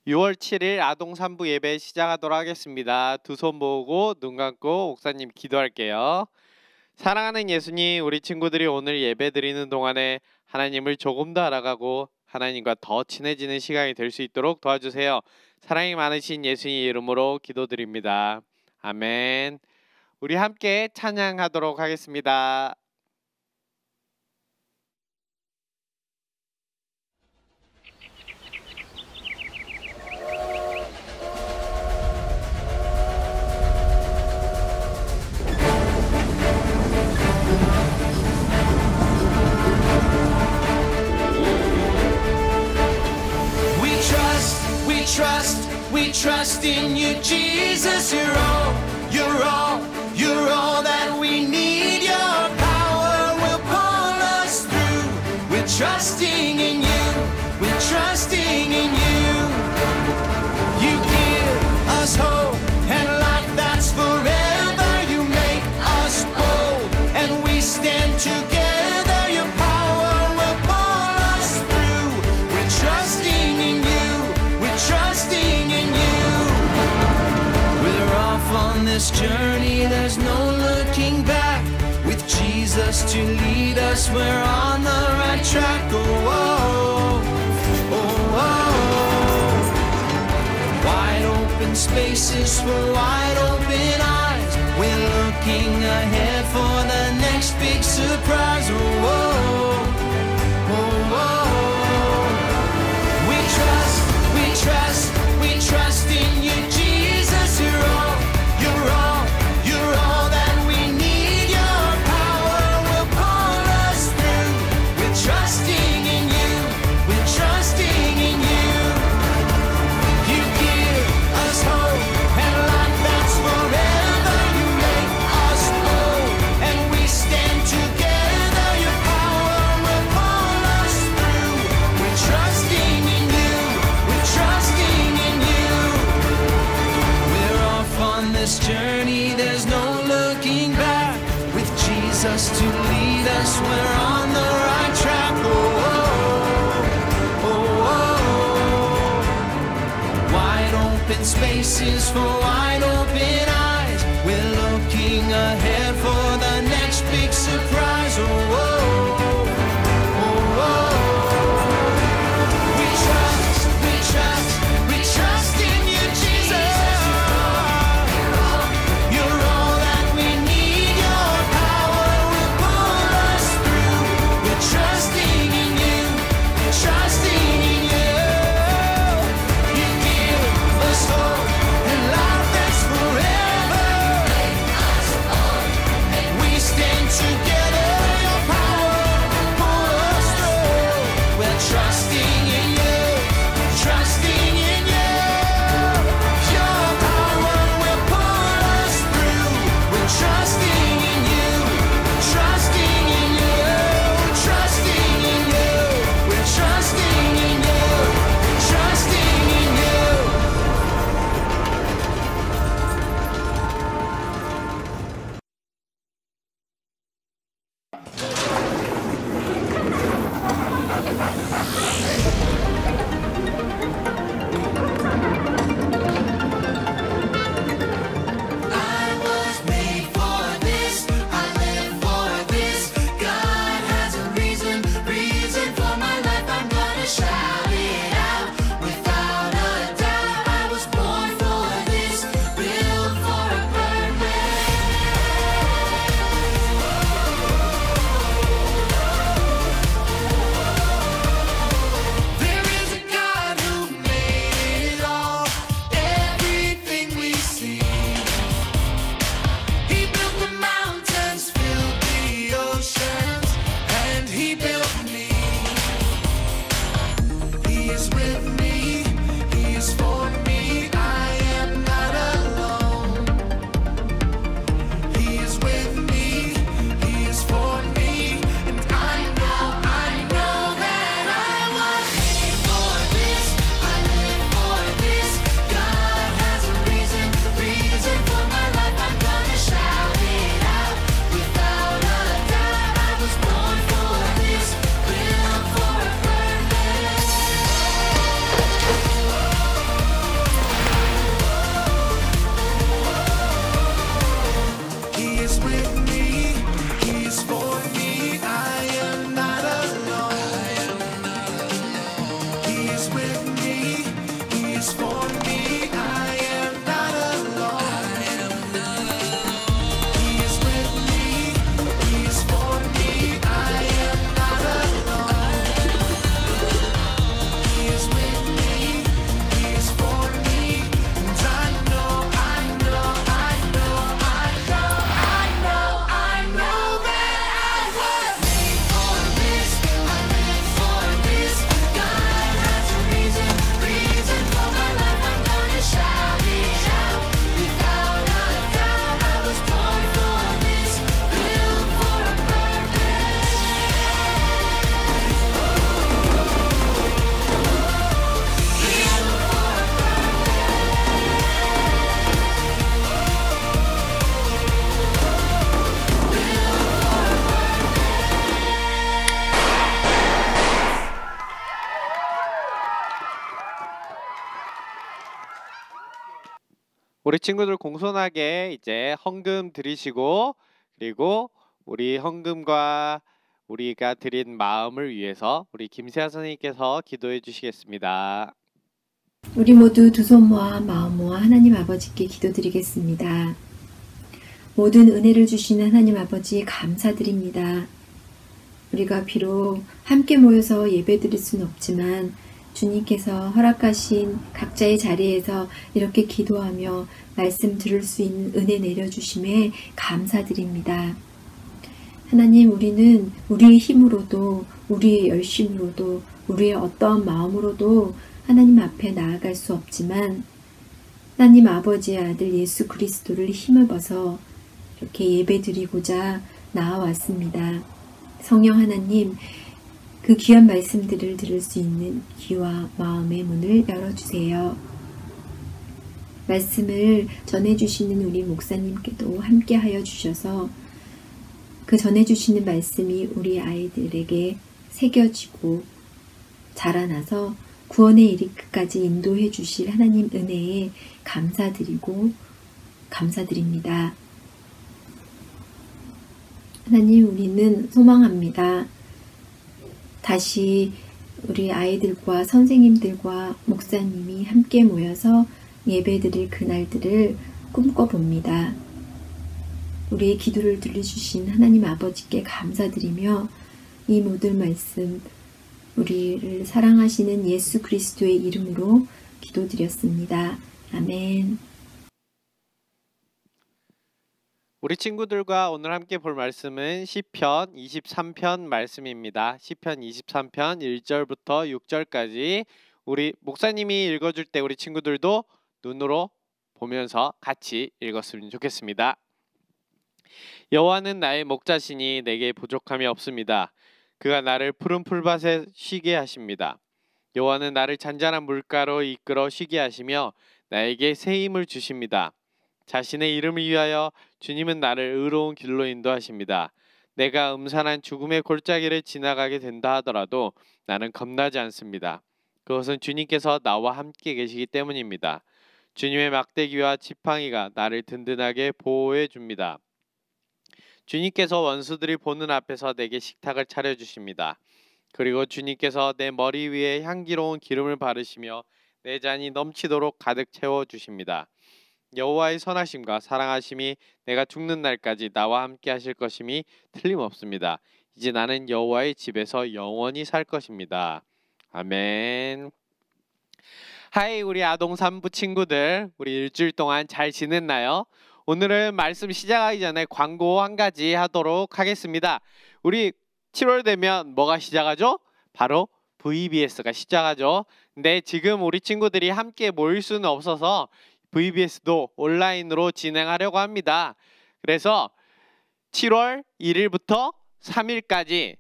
6월 7일 아동 3부 예배 시작하도록 하겠습니다. 두 손 모으고 눈 감고 목사님 기도할게요. 사랑하는 예수님, 우리 친구들이 오늘 예배 드리는 동안에 하나님을 조금 더 알아가고 하나님과 더 친해지는 시간이 될 수 있도록 도와주세요. 사랑이 많으신 예수님 이름으로 기도드립니다. 아멘. 우리 함께 찬양하도록 하겠습니다. We trust in you, Jesus. You're all that we need. Your power will pull us through. We're trusting in you. We're trusting in you. You give us hope and life that's forever. You make us bold and we stand together. Your power will pull us through. We're trusting in you. We're trusting in you. We're off on this journey, there's no looking back. With Jesus to lead us, we're on the right track. Oh, oh, oh, oh. Wide open spaces for wide open eyes. We're looking ahead for the next big surprise. Oh, oh, oh, oh. We trust in you, Jesus. You're all that we need. Your power will pull us through. We're trusting in you. We're trusting in you. You give us hope and life that's forever. You make us bold and we stand together. Your power will pull us through. We're trusting in you. We're trusting in you. We're off on this journey, there's no looking back. With Jesus to lead us, we're on the right track. Oh, oh, oh, oh. Wide open spaces for wide open eyes. We're looking ahead for the next big surprise. Oh, oh, oh, oh. We trust in you, Jesus. You're all that we need. Your power will pull us through. We're trusting in you. We're trusting in you. You give us hope and life 우리 친구들 공손하게 이제 헌금 드리시고, 그리고 우리 헌금과 우리가 드린 마음을 위해서 우리 김세아 선생님께서 기도해 주시겠습니다. 우리 모두 두 손 모아 마음 모아 하나님 아버지께 기도드리겠습니다. 모든 은혜를 주시는 하나님 아버지 감사드립니다. 우리가 비록 함께 모여서 예배드릴 수는 없지만 주님께서 허락하신 각자의 자리에서 이렇게 기도하며 말씀 들을 수 있는 은혜 내려주심에 감사드립니다. 하나님, 우리는 우리의 힘으로도 우리의 열심으로도 우리의 어떠한 마음으로도 하나님 앞에 나아갈 수 없지만 하나님 아버지의 아들 예수 그리스도를 힘입어서 이렇게 예배드리고자 나아왔습니다. 성령 하나님, 그 귀한 말씀들을 들을 수 있는 귀와 마음의 문을 열어주세요. 말씀을 전해주시는 우리 목사님께도 함께하여 주셔서 그 전해주시는 말씀이 우리 아이들에게 새겨지고 자라나서 구원의 이르기까지 인도해 주실 하나님 은혜에 감사드립니다. 하나님, 우리는 소망합니다. 다시 우리 아이들과 선생님들과 목사님이 함께 모여서 예배드릴 그날들을 꿈꿔봅니다. 우리의 기도를 들려주신 하나님 아버지께 감사드리며 이 모든 말씀 우리를 사랑하시는 예수 그리스도의 이름으로 기도드렸습니다. 아멘. 우리 친구들과 오늘 함께 볼 말씀은 시편 23편 말씀입니다. 시편 23편 1절부터 6절까지 우리 목사님이 읽어줄 때 우리 친구들도 눈으로 보면서 같이 읽었으면 좋겠습니다. 여호와는 나의 목자시니 내게 부족함이 없습니다. 그가 나를 푸른 풀밭에 쉬게 하십니다. 여호와는 나를 잔잔한 물가로 이끌어 쉬게 하시며 나에게 새 힘을 주십니다. 자신의 이름을 위하여 주님은 나를 의로운 길로 인도하십니다. 내가 음산한 죽음의 골짜기를 지나가게 된다 하더라도 나는 겁나지 않습니다. 그것은 주님께서 나와 함께 계시기 때문입니다. 주님의 막대기와 지팡이가 나를 든든하게 보호해 줍니다. 주님께서 원수들이 보는 앞에서 내게 식탁을 차려주십니다. 그리고 주님께서 내 머리 위에 향기로운 기름을 바르시며 내 잔이 넘치도록 가득 채워주십니다. 여호와의 선하심과 사랑하심이 내가 죽는 날까지 나와 함께 하실 것임이 틀림없습니다. 이제 나는 여호와의 집에서 영원히 살 것입니다. 아멘. 하이, 우리 아동 산부 친구들, 우리 일주일 동안 잘 지냈나요? 오늘은 말씀 시작하기 전에 광고 한 가지 하도록 하겠습니다. 우리 7월 되면 뭐가 시작하죠? 바로 VBS가 시작하죠. 근데 지금 우리 친구들이 함께 모일 수는 없어서 VBS도 온라인으로 진행하려고 합니다. 그래서 7월 1일부터 3일까지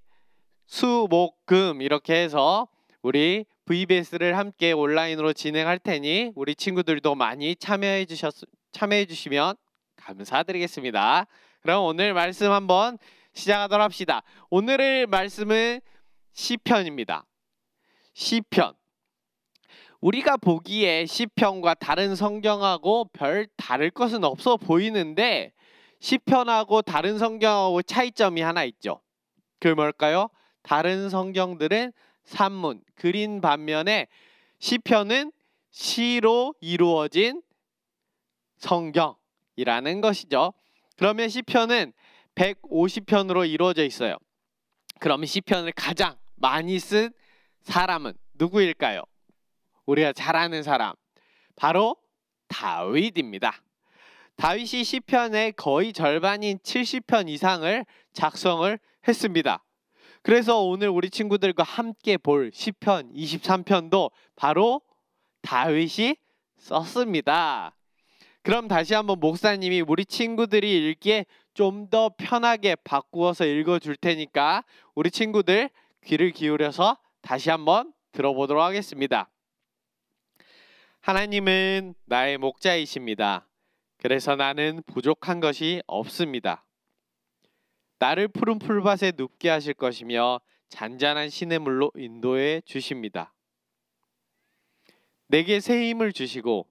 수, 목, 금 이렇게 해서 우리 VBS를 함께 온라인으로 진행할 테니 우리 친구들도 많이 참여해 주시면 감사드리겠습니다. 그럼 오늘 말씀 한번 시작하도록 합시다. 오늘의 말씀은 시편입니다. 시편. 우리가 보기에 시편과 다른 성경하고 별 다를 것은 없어 보이는데 시편하고 다른 성경하고 차이점이 하나 있죠. 그게 뭘까요? 다른 성경들은 산문, 그린 반면에 시편은 시로 이루어진 성경이라는 것이죠. 그러면 시편은 150편으로 이루어져 있어요. 그러면 시편을 가장 많이 쓴 사람은 누구일까요? 우리가 잘 아는 사람, 바로 다윗입니다. 다윗이 시편의 거의 절반인 70편 이상을 작성을 했습니다. 그래서 오늘 우리 친구들과 함께 볼 시편 23편도 바로 다윗이 썼습니다. 그럼 다시 한번 목사님이 우리 친구들이 읽기에 좀 더 편하게 바꾸어서 읽어줄 테니까 우리 친구들 귀를 기울여서 다시 한번 들어보도록 하겠습니다. 하나님은 나의 목자이십니다. 그래서 나는 부족한 것이 없습니다. 나를 푸른 풀밭에 눕게 하실 것이며 잔잔한 시냇물로 인도해 주십니다. 내게 새 힘을 주시고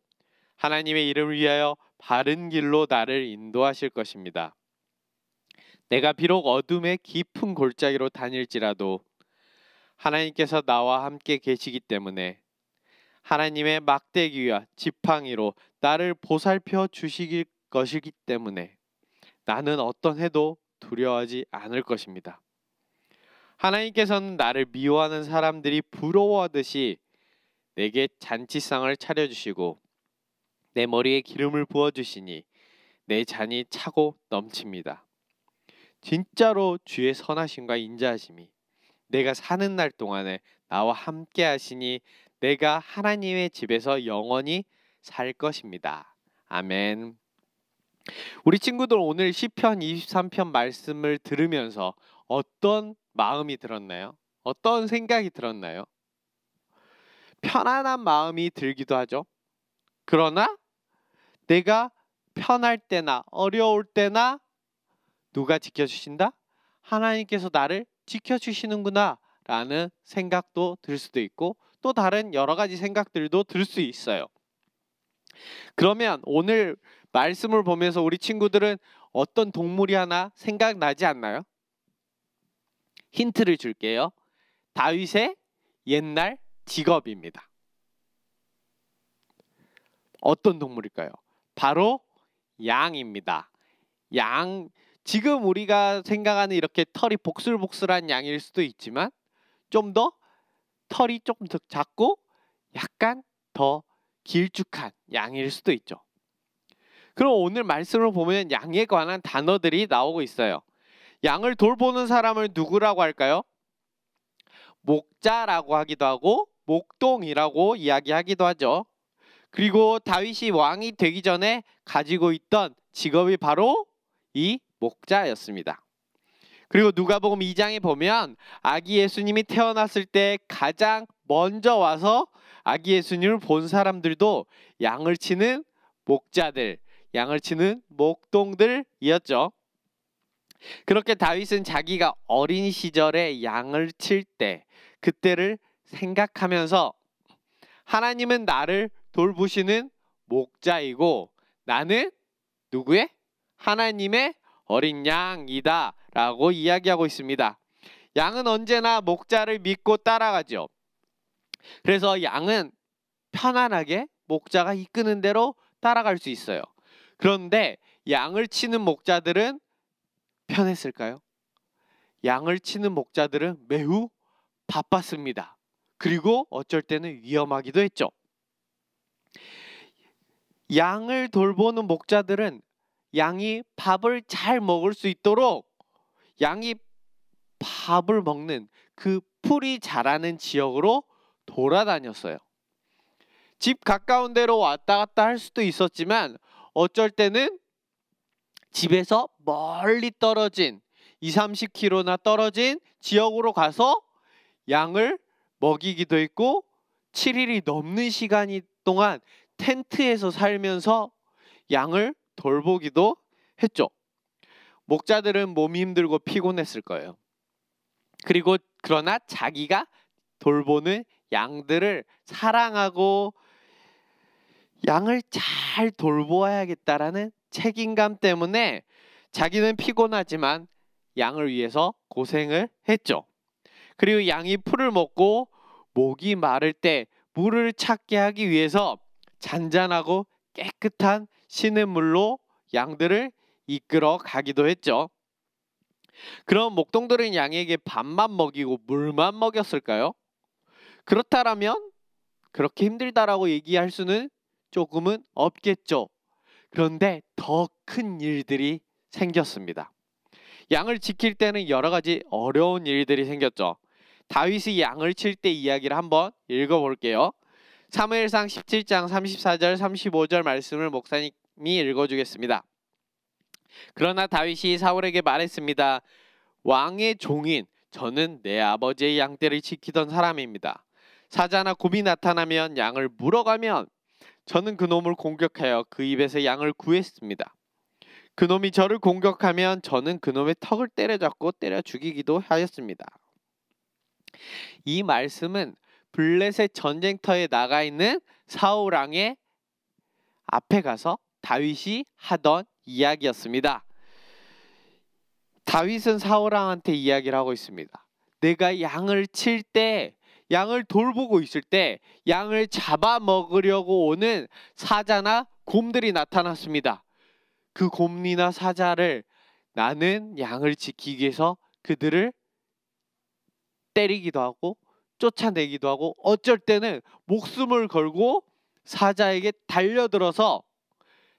하나님의 이름을 위하여 바른 길로 나를 인도하실 것입니다. 내가 비록 어둠의 깊은 골짜기로 다닐지라도 하나님께서 나와 함께 계시기 때문에 하나님의 막대기와 지팡이로 나를 보살펴 주시길 것이기 때문에 나는 어떤 해도 두려워하지 않을 것입니다. 하나님께서는 나를 미워하는 사람들이 부러워하듯이 내게 잔치상을 차려주시고 내 머리에 기름을 부어주시니 내 잔이 차고 넘칩니다. 진짜로 주의 선하심과 인자하심이 내가 사는 날 동안에 나와 함께 하시니 내가 하나님의 집에서 영원히 살 것입니다. 아멘. 우리 친구들 오늘 시편 23편 말씀을 들으면서 어떤 마음이 들었나요? 어떤 생각이 들었나요? 편안한 마음이 들기도 하죠. 그러나 내가 편할 때나 어려울 때나 누가 지켜주신다? 하나님께서 나를 지켜주시는구나 라는 생각도 들 수도 있고 또 다른 여러 가지 생각들도 들 수 있어요. 그러면 오늘 말씀을 보면서 우리 친구들은 어떤 동물이 하나 생각나지 않나요? 힌트를 줄게요. 다윗의 옛날 직업입니다. 어떤 동물일까요? 바로 양입니다. 양, 지금 우리가 생각하는 이렇게 털이 복슬복슬한 양일 수도 있지만 좀 더 털이 조금 더 작고 약간 더 길쭉한 양일 수도 있죠. 그럼 오늘 말씀을 보면 양에 관한 단어들이 나오고 있어요. 양을 돌보는 사람을 누구라고 할까요? 목자라고 하기도 하고 목동이라고 이야기하기도 하죠. 그리고 다윗이 왕이 되기 전에 가지고 있던 직업이 바로 이 목자였습니다. 그리고 누가복음 2장에 보면 아기 예수님이 태어났을 때 가장 먼저 와서 아기 예수님을 본 사람들도 양을 치는 목자들, 양을 치는 목동들이었죠. 그렇게 다윗은 자기가 어린 시절에 양을 칠 때 그때를 생각하면서 하나님은 나를 돌보시는 목자이고 나는 누구의? 하나님의 어린 양이다 라고 이야기하고 있습니다. 양은 언제나 목자를 믿고 따라가죠. 그래서 양은 편안하게 목자가 이끄는 대로 따라갈 수 있어요. 그런데 양을 치는 목자들은 편했을까요? 양을 치는 목자들은 매우 바빴습니다. 그리고 어쩔 때는 위험하기도 했죠. 양을 돌보는 목자들은 양이 밥을 잘 먹을 수 있도록 양이 밥을 먹는 그 풀이 자라는 지역으로 돌아다녔어요. 집 가까운 데로 왔다 갔다 할 수도 있었지만 어쩔 때는 집에서 멀리 떨어진 20-30km나 떨어진 지역으로 가서 양을 먹이기도 했고 7일이 넘는 시간이 동안 텐트에서 살면서 양을 돌보기도 했죠. 목자들은 몸이 힘들고 피곤했을 거예요. 그러나 자기가 돌보는 양들을 사랑하고 양을 잘 돌보아야겠다라는 책임감 때문에 자기는 피곤하지만 양을 위해서 고생을 했죠. 그리고 양이 풀을 먹고 목이 마를 때 물을 찾게 하기 위해서 잔잔하고 깨끗한 시냇물로 양들을 이끌어 가기도 했죠. 그럼 목동들은 양에게 밥만 먹이고 물만 먹였을까요? 그렇다면 그렇게 힘들다라고 얘기할 수는 조금은 없겠죠. 그런데 더 큰 일들이 생겼습니다. 양을 지킬 때는 여러 가지 어려운 일들이 생겼죠. 다윗이 양을 칠 때 이야기를 한번 읽어볼게요. 사무엘상 17장 34절 35절 말씀을 목사님이 읽어주겠습니다. 그러나 다윗이 사울에게 말했습니다. 왕의 종인 저는 내 아버지의 양떼를 지키던 사람입니다. 사자나 곰이 나타나면 양을 물어가면 저는 그놈을 공격하여 그 입에서 양을 구했습니다. 그놈이 저를 공격하면 저는 그놈의 턱을 때려잡고 때려 죽이기도 하였습니다. 이 말씀은 블레셋 전쟁터에 나가 있는 사울 왕의 앞에 가서 다윗이 하던 이야기였습니다. 다윗은 사울왕한테 이야기를 하고 있습니다. 내가 양을 칠 때, 양을 돌보고 있을 때 양을 잡아먹으려고 오는 사자나 곰들이 나타났습니다. 그 곰이나 사자를 나는 양을 지키기 위해서 그들을 때리기도 하고 쫓아내기도 하고 어쩔 때는 목숨을 걸고 사자에게 달려들어서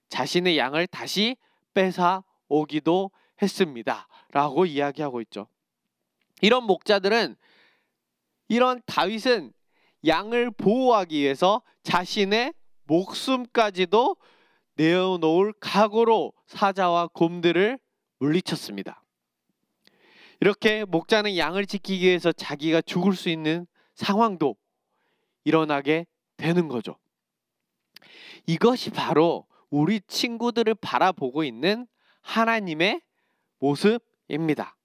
자신의 양을 다시 뺏어 오기도 했습니다. 라고 이야기하고 있죠. 이런 목자들은, 이런 다윗은 양을 보호하기 위해서 자신의 목숨까지도 내어놓을 각오로 사자와 곰들을 물리쳤습니다. 이렇게 목자는 양을 지키기 위해서 자기가 죽을 수 있는 상황도 일어나게 되는 거죠. 이것이 바로 우리 친구들을 바라보고 있는 하나님의 모습입니다.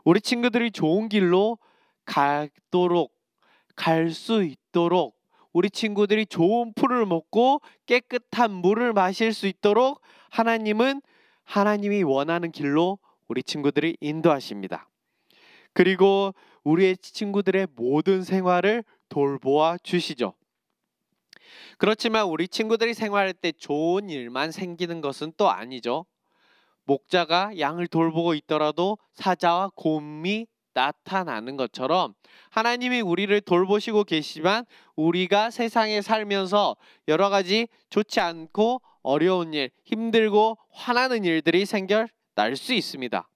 우리 친구들이 좋은 길로 갈 수 있도록, 우리 친구들이 좋은 풀을 먹고 깨끗한 물을 마실 수 있도록 하나님은 하나님이 원하는 길로 우리 친구들이 인도하십니다. 그리고 우리의 친구들의 모든 생활을 돌보아 주시죠. 그렇지만 우리 친구들이 생활할 때 좋은 일만 생기는 것은 또 아니죠. 목자가 양을 돌보고 있더라도 사자와 곰이 나타나는 것처럼 하나님이 우리를 돌보시고 계시지만 우리가 세상에 살면서 여러 가지 좋지 않고 어려운 일, 힘들고 화나는 일들이 생겨날 수 있습니다.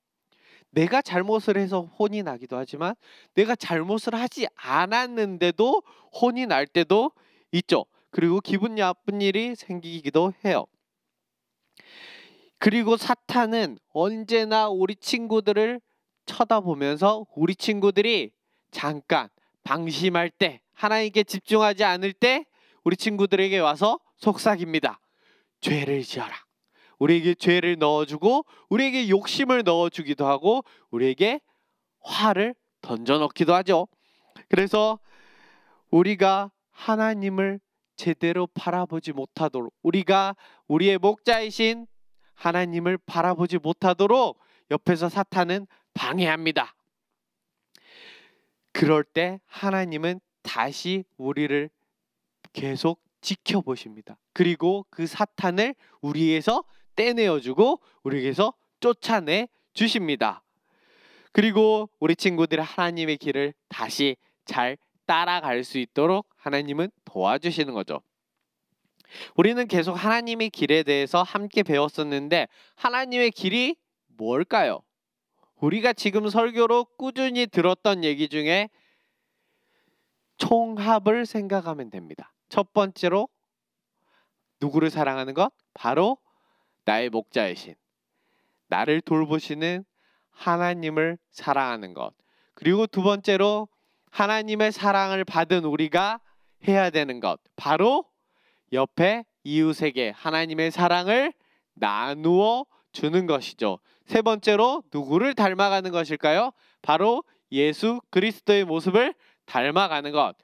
내가 잘못을 해서 혼이 나기도 하지만 내가 잘못을 하지 않았는데도 혼이 날 때도 있죠. 그리고 기분 나쁜 일이 생기기도 해요. 그리고 사탄은 언제나 우리 친구들을 쳐다보면서 우리 친구들이 잠깐 방심할 때, 하나님께 집중하지 않을 때 우리 친구들에게 와서 속삭입니다. 죄를 지어라. 우리에게 죄를 넣어주고 우리에게 욕심을 넣어주기도 하고 우리에게 화를 던져넣기도 하죠. 그래서 우리가 하나님을 제대로 바라보지 못하도록, 우리가 우리의 목자이신 하나님을 바라보지 못하도록 옆에서 사탄은 방해합니다. 그럴 때 하나님은 다시 우리를 계속 지켜보십니다. 그리고 그 사탄을 우리에게서 떼내어주고 우리에게서 쫓아내 주십니다. 그리고 우리 친구들이 하나님의 길을 다시 잘 따라갈 수 있도록 하나님은 도와주시는 거죠. 우리는 계속 하나님의 길에 대해서 함께 배웠었는데 하나님의 길이 뭘까요? 우리가 지금 설교로 꾸준히 들었던 얘기 중에 총합을 생각하면 됩니다. 첫 번째로 누구를 사랑하는 것? 바로 나의 목자이신, 나를 돌보시는 하나님을 사랑하는 것. 그리고 두 번째로 하나님의 사랑을 받은 우리가 해야 되는 것, 바로 옆에 이웃에게 하나님의 사랑을 나누어 주는 것이죠. 세 번째로 누구를 닮아가는 것일까요? 바로 예수 그리스도의 모습을 닮아가는 것.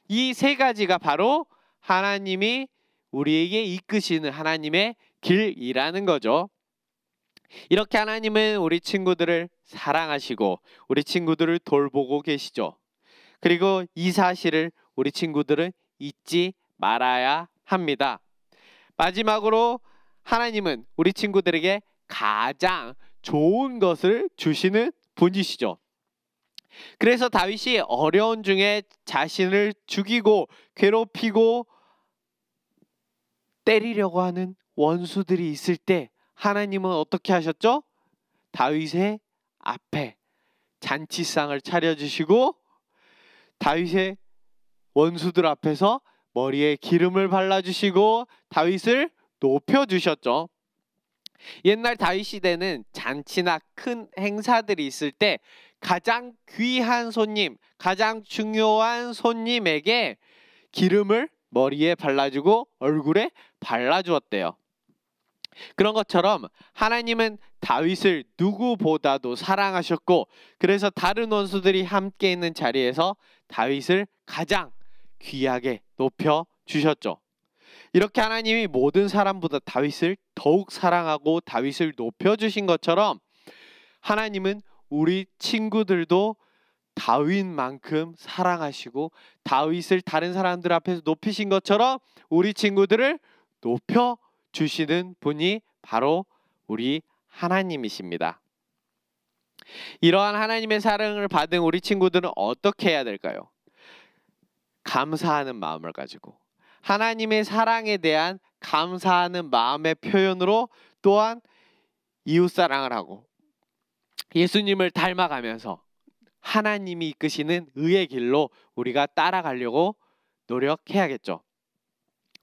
이 세 가지가 바로 하나님이 우리에게 이끄시는 하나님의 길이라는 거죠. 이렇게 하나님은 우리 친구들을 사랑하시고 우리 친구들을 돌보고 계시죠. 그리고 이 사실을 우리 친구들은 잊지 말아야 합니다. 마지막으로 하나님은 우리 친구들에게 가장 좋은 것을 주시는 분이시죠. 그래서 다윗이 어려운 중에 자신을 죽이고 괴롭히고 때리려고 하는 원수들이 있을 때 하나님은 어떻게 하셨죠? 다윗의 앞에 잔치상을 차려주시고 다윗의 원수들 앞에서 머리에 기름을 발라주시고 다윗을 높여주셨죠. 옛날 다윗 시대는 잔치나 큰 행사들이 있을 때 가장 귀한 손님, 가장 중요한 손님에게 기름을 머리에 발라주고 얼굴에 발라주었대요. 그런 것처럼 하나님은 다윗을 누구보다도 사랑하셨고 그래서 다른 원수들이 함께 있는 자리에서 다윗을 가장 귀하게 높여주셨죠. 이렇게 하나님이 모든 사람보다 다윗을 더욱 사랑하고 다윗을 높여주신 것처럼 하나님은 우리 친구들도 다윗만큼 사랑하시고 다윗을 다른 사람들 앞에서 높이신 것처럼 우리 친구들을 높여주시는 분이 바로 우리 하나님이십니다. 이러한 하나님의 사랑을 받은 우리 친구들은 어떻게 해야 될까요? 감사하는 마음을 가지고 하나님의 사랑에 대한 감사하는 마음의 표현으로 또한 이웃사랑을 하고 예수님을 닮아가면서 하나님이 이끄시는 의의 길로 우리가 따라가려고 노력해야겠죠.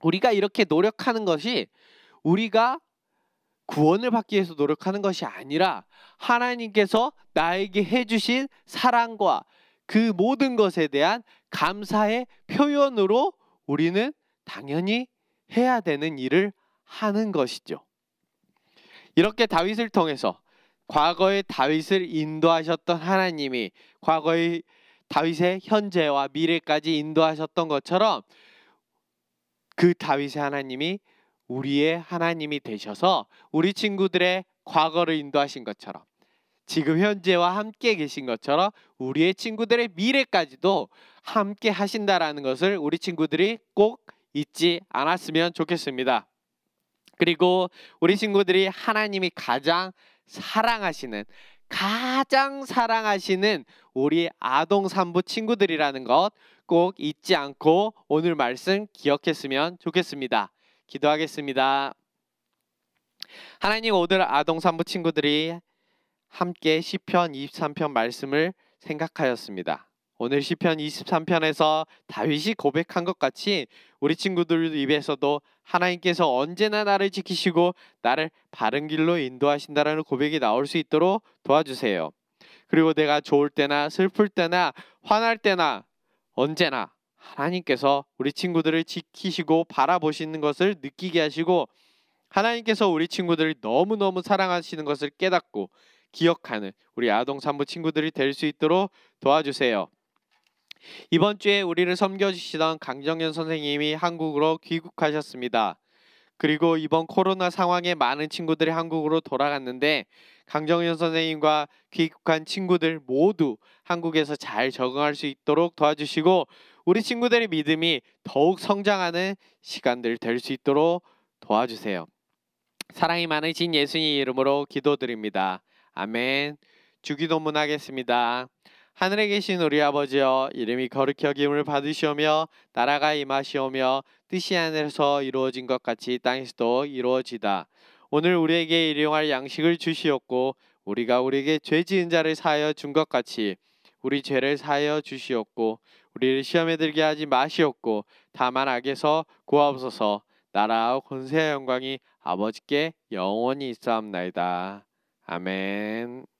우리가 이렇게 노력하는 것이 우리가 구원을 받기 위해서 노력하는 것이 아니라 하나님께서 나에게 해주신 사랑과 그 모든 것에 대한 감사의 표현으로 우리는 당연히 해야 되는 일을 하는 것이죠. 이렇게 다윗을 통해서 과거의 다윗을 인도하셨던 하나님이 과거의 다윗의 현재와 미래까지 인도하셨던 것처럼 그 다윗의 하나님이 우리의 하나님이 되셔서 우리 친구들의 과거를 인도하신 것처럼 지금 현재와 함께 계신 것처럼 우리의 친구들의 미래까지도 함께 하신다라는 것을 우리 친구들이 꼭 잊지 않았으면 좋겠습니다. 그리고 우리 친구들이 하나님이 가장 사랑하시는 우리 아동 산부 친구들이라는 것 꼭 잊지 않고 오늘 말씀 기억했으면 좋겠습니다. 기도하겠습니다. 하나님, 오늘 아동 산부 친구들이 함께 시편 23편 말씀을 생각하였습니다. 오늘 시편 23편에서 다윗이 고백한 것 같이 우리 친구들 입에서도 하나님께서 언제나 나를 지키시고 나를 바른 길로 인도하신다라는 고백이 나올 수 있도록 도와주세요. 그리고 내가 좋을 때나 슬플 때나 화날 때나 언제나 하나님께서 우리 친구들을 지키시고 바라보시는 것을 느끼게 하시고 하나님께서 우리 친구들을 너무너무 사랑하시는 것을 깨닫고 기억하는 우리 아동 산부 친구들이 될 수 있도록 도와주세요. 이번 주에 우리를 섬겨주시던 강정현 선생님이 한국으로 귀국하셨습니다. 그리고 이번 코로나 상황에 많은 친구들이 한국으로 돌아갔는데 강정현 선생님과 귀국한 친구들 모두 한국에서 잘 적응할 수 있도록 도와주시고 우리 친구들의 믿음이 더욱 성장하는 시간들 될 수 있도록 도와주세요. 사랑이 많으신 예수님 이름으로 기도드립니다. 아멘. 주기도문 하겠습니다. 하늘에 계신 우리 아버지여, 이름이 거룩히 여김을 받으시오며 나라가 임하시오며 뜻이 하늘에서 이루어진 것 같이 땅에서도 이루어지다. 오늘 우리에게 일용할 양식을 주시옵고 우리가 우리에게 죄 지은 자를 사하여 준 것 같이 우리 죄를 사하여 주시옵고 우리를 시험에 들게 하지 마시옵고 다만 악에서 구하옵소서. 나라와 권세와 영광이 아버지께 영원히 있사옵나이다. 아멘.